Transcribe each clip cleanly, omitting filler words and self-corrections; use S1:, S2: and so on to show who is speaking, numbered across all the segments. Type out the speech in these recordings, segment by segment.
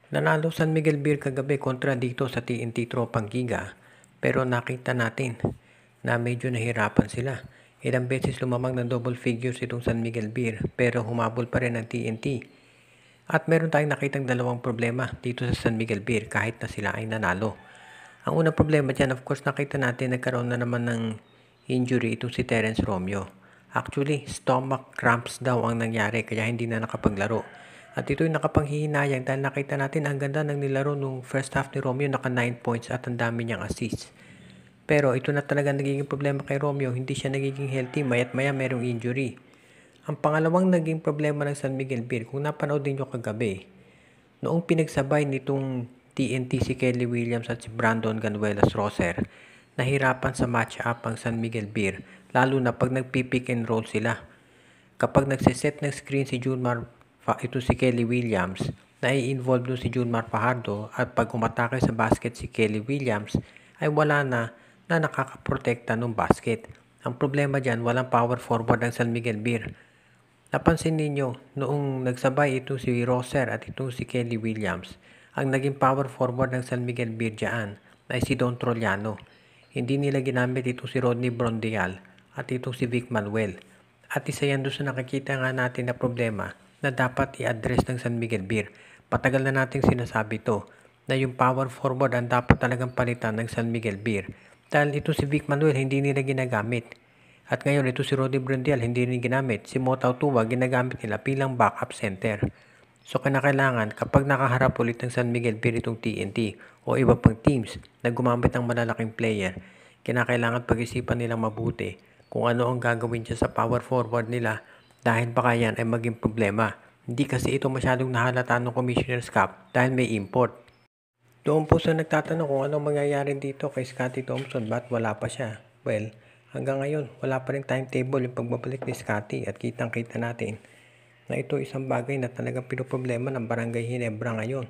S1: Nanalo San Miguel Beer kagabi kontra dito sa TNT Tropang Giga, pero nakita natin na medyo nahirapan sila. Ilang beses lumamang ng double figures itong San Miguel Beer pero humabol pa rin ang TNT. At meron tayong nakitang dalawang problema dito sa San Miguel Beer kahit na sila ay nanalo. Ang unang problema dyan, of course, nakita natin nagkaroon na naman ng injury itong si Terence Romeo. Actually, stomach cramps daw ang nangyari kaya hindi na nakapaglaro. At ito'y nakapanghihinayang dahil nakita natin ang ganda ng nilaro nung first half ni Romeo, naka 9 points at ang dami niyang assists. Pero ito na talaga nagiging problema kay Romeo, hindi siya nagiging healthy, maya't maya merong injury. Ang pangalawang naging problema ng San Miguel Beer, kung napanood din nyo kagabi, noong pinagsabay nitong TNT si Kelly Williams at si Brandon Ganuelas Roser, nahirapan sa match-up ang San Miguel Beer, lalo na pag nagpipick and roll sila. Kapag nagsiset ng screen si ito si Kelly Williams, nai-involve doon si Junmar Fajardo at pag umatake sa basket si Kelly Williams, ay wala na nakakaprotekta ng basket. Ang problema dyan, walang power forward ang San Miguel Beer. Napansin ninyo, noong nagsabay ito si Roser at ito si Kelly Williams, ang naging power forward ng San Miguel Beer dyan ay si Don Trollano. Hindi nila ginamit ito si Rodney Brondial at ito si Vic Manuel. At isa yan doon sa nakikita nga natin na problema na dapat i-address ng San Miguel Beer. Patagal na nating sinasabi to na yung power forward ang dapat talagang palitan ng San Miguel Beer. Dahil ito si Vic Manuel hindi nila ginagamit. At ngayon ito si Rodney Brondial hindi rin ginamit. Si Motao Tua ginagamit nila bilang backup center. So kinakailangan kapag nakaharap ulit ng San Miguel Beer itong TNT o iba pang teams na gumamit ng malalaking player, kinakailangan pag-isipan nilang mabuti kung ano ang gagawin dyan sa power forward nila dahil baka yan ay maging problema. Hindi kasi ito masyadong nahalata ng Commissioner's Cup dahil may import. Doon po sa nagtatanong kung anong mangyayari dito kay Scottie Thompson, ba't wala pa siya? Well, hanggang ngayon wala pa rin timetable yung pagbabalik ni Scottie at kitang-kita natin na ito isang bagay na talagang pinoproblema ng Barangay Ginebra ngayon.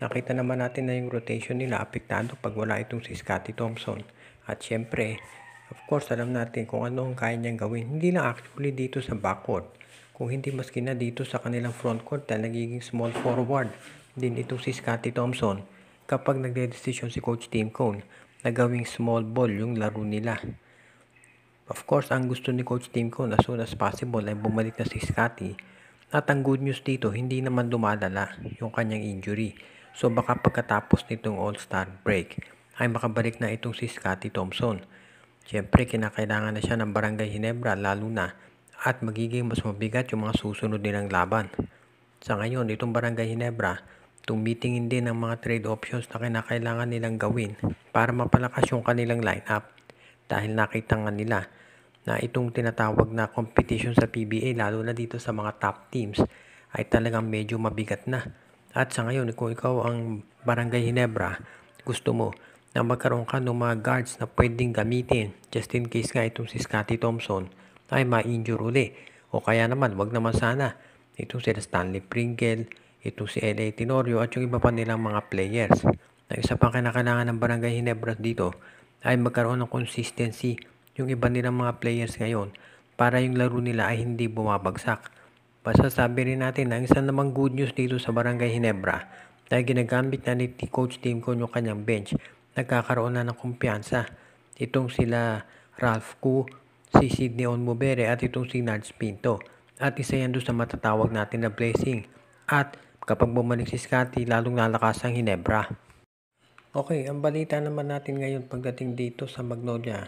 S1: Nakita naman natin na yung rotation nila apektado pag wala itong si Scottie Thompson. At syempre, of course, alam natin kung ano ang kaya niyang gawin. Hindi lang actually dito sa backcourt. Kung hindi maski na dito sa kanilang frontcourt dahil nagiging small forward din itong si Scottie Thompson kapag nagde-decision si Coach Tim Cone na gawing small ball yung laro nila. Of course, ang gusto ni Coach Tim Cone as soon as possible ay bumalik na si Scottie. At ang good news dito, hindi naman dumadala yung kanyang injury. So baka pagkatapos nitong All-Star break ay makabalik na itong si Scottie Thompson. Siyempre, kinakailangan na siya ng Barangay Ginebra lalo na at magiging mas mabigat yung mga susunod nilang laban. Sa ngayon, itong Barangay Ginebra, tumitingin din ng mga trade options na kinakailangan nilang gawin para mapalakas yung kanilang lineup. Dahil nakita nga nila na itong tinatawag na competition sa PBA lalo na dito sa mga top teams ay talagang medyo mabigat na. At sa ngayon, kung ikaw ang Barangay Ginebra, gusto mo na magkaroon ka ng mga guards na pwedeng gamitin just in case nga itong si Scottie Thompson ay ma-injure uli. O kaya naman, wag naman sana itong si Stanley Pringle, itong si L.A. Tenorio at yung iba pa nilang mga players. Na isa pang kinakailangan ng Barangay Ginebra dito ay magkaroon ng consistency yung iba nilang mga players ngayon para yung laro nila ay hindi bumabagsak. Basta sabi rin natin na isa namang good news dito sa Barangay Ginebra dahil ginagamit na ni Coach Tim Cone yung kanyang bench, nagkakaroon na ng kumpiyansa. Itong sila Ralph Koo, si Sidney Onmubere at itong si Nards Pinto. At isa yan doon sa matatawag natin na blessing. At kapag bumalik si Scottie, lalong lalakas ang Ginebra. Okay, ang balita naman natin ngayon pagdating dito sa Magnolia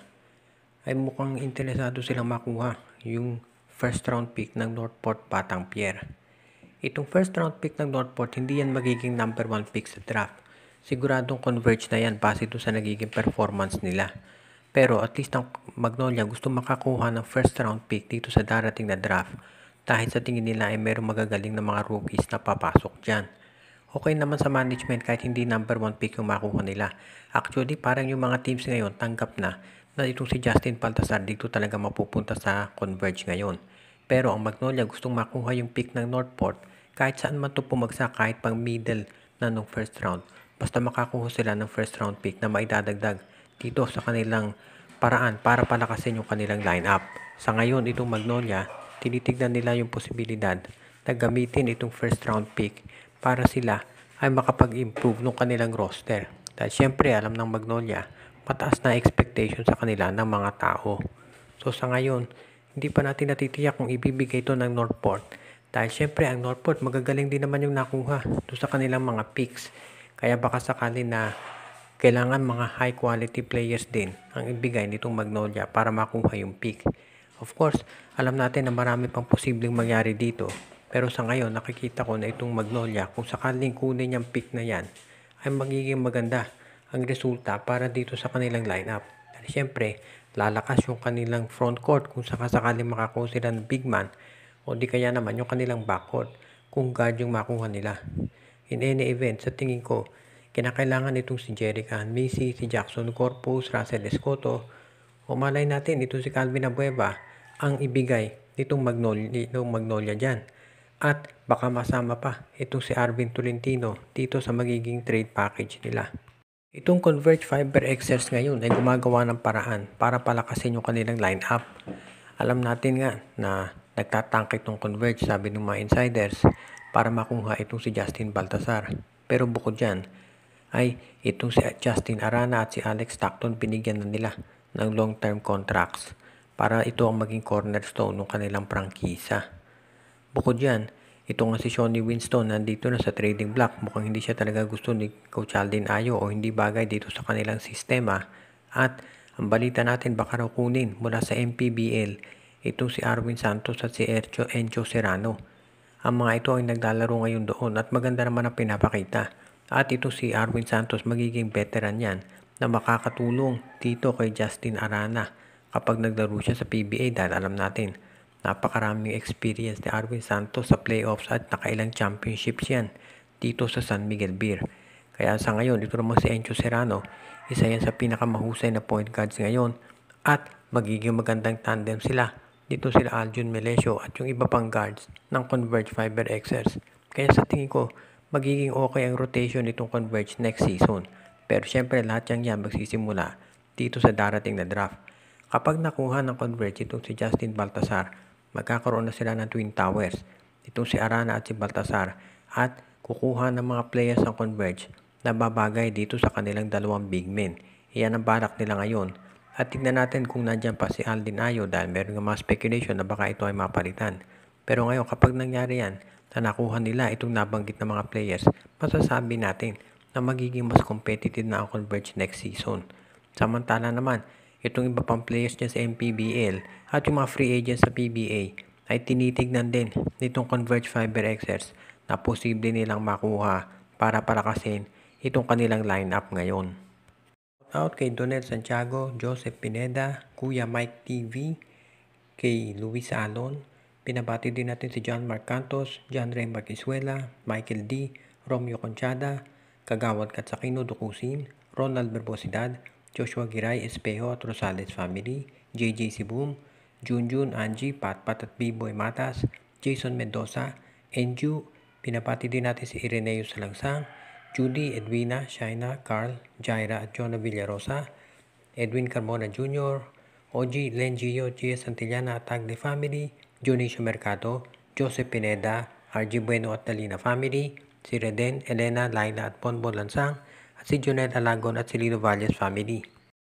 S1: ay mukhang interesado silang makuha yung first round pick ng Northport Batang Pier. Itong first round pick ng Northport, hindi yan magiging number 1 pick sa draft. Siguradong converge na yan base doon sa nagiging performance nila. Pero at least ang Magnolia gusto makakuha ng first round pick dito sa darating na draft dahil sa tingin nila ay merong magagaling na mga rookies na papasok dyan. Okay naman sa management kahit hindi number 1 pick yung makuha nila. Actually, parang yung mga teams ngayon tanggap na itong si Justin Baltasar dito talaga mapupunta sa Converge ngayon. Pero ang Magnolia gustong makuha yung pick ng Northport kahit saan man ito pumagsak kahit pang middle na nung first round. Basta makakuha sila ng first round pick na maidadagdag dito sa kanilang paraan para palakasin yung kanilang lineup. Sa ngayon, itong Magnolia, tinitignan nila yung posibilidad na gamitin itong first round pick para sila ay makapag-improve ng kanilang roster. Dahil syempre alam ng Magnolia, mataas na expectation sa kanila ng mga tao. So sa ngayon, hindi pa natin natitiyak kung ibibigay ito ng Northport. Dahil syempre ang Northport magagaling din naman yung nakuha doon sa kanilang mga picks. Kaya baka sakali na kailangan mga high quality players din ang ibigay nitong Magnolia para makuha yung pick. Of course, alam natin na marami pang posibleng mangyari dito. Pero sa ngayon, nakikita ko na itong Magnolia, kung sakaling kunin yung pick na yan, ay magiging maganda ang resulta para dito sa kanilang lineup. At syempre, lalakas yung kanilang front court kung sakaling makakuha sila ng big man o di kaya naman yung kanilang backcourt kung guard yung makuha nila. In any event, sa tingin ko, kinakailangan itong si Jerica Macy, si Jackson Corpus, Russell Escoto, o malay natin itong si Calvin Abueva ang ibigay nitong Magnolia dyan. At baka masama pa itong si Arvin Tolentino dito sa magiging trade package nila. Itong Converge Fiber Xers ngayon ay gumagawa ng paraan para palakasin yung kanilang lineup. Alam natin nga na nagtatangke itong Converge, sabi ng mga insiders, para makuha itong si Justin Baltasar. Pero bukod dyan, ay itong si Justin Arana at si Alex Stockton binigyan na nila ng long-term contracts para ito ang maging cornerstone ng kanilang prangkisa. Bukod dyan, ito nga si Shawnee Winston nandito na sa trading block. Mukhang hindi siya talaga gusto ni Coach Aldin Ayo o hindi bagay dito sa kanilang sistema. At ang balita natin baka raw kunin mula sa MPBL itong si Arwin Santos at si Encho Serrano. Ang mga ito ay naglalaro ngayon doon at maganda naman ang pinapakita. At ito si Arwin Santos magiging veteran yan na makakatulong dito kay Justin Arana kapag naglaro siya sa PBA dahil alam natin napakaraming experience ni Arwin Santos sa playoffs at nakailang championships yan dito sa San Miguel Beer. Kaya sa ngayon, ito naman si Encho Serrano, isa yan sa pinakamahusay na point guards ngayon at magiging magandang tandem sila. Dito sila Aljun Melesio at yung iba pang guards ng Converge Fiber Xers. Kaya sa tingin ko, magiging okay ang rotation nitong Converge next season. Pero syempre lahat yan magsisimula dito sa darating na draft. Kapag nakuha ng Converge itong si Justin Baltasar, magkakaroon na sila ng Twin Towers. Itong si Arana at si Baltasar at kukuha ng mga players ng Converge na babagay dito sa kanilang dalawang big men. Iyan ang balak nila ngayon. At tignan natin kung nandyan pa si Aldin Ayo dahil meron nga mga speculation na baka ito ay mapalitan. Pero ngayon kapag nangyari yan, na nakuha nila itong nabanggit na mga players, masasabi natin na magiging mas competitive na ang Converge next season. Samantala naman, itong iba pang players dyan sa MPBL at yung mga free agents sa PBA ay tinitignan din nitong Converge Fiber Xers na posible nilang makuha para palakasin itong kanilang lineup ngayon. Out kay Donel Santiago, Joseph Pineda, Kuya Mike TV, kay Luis Alon. Pinabati din natin si John Mark Cantos, John Ray Marquisuela, Michael D., Romeo Conchada, Kagawad Katsakino Dukusin, Ronald Berbosidad, Joshua Giray Espejo at Rosales Family, JJ Sibum, Junjun, Angie, Patpat at B-Boy Matas, Jason Mendoza, Enju. Pinapati din natin si Ireneo Salangsang, Judy, Edwina, Shaina, Carl, Jaira at Jonah Villarosa, Edwin Carmona Jr., OG, Len Gio, Gia Santillana at Tagle Family, Junicio Mercado, Joseph Pineda, RG Bueno at Talina Family, si Reden, Elena, Laila at Bonbon Lansang, at si Jonel Alagon at si Lino Valles Family.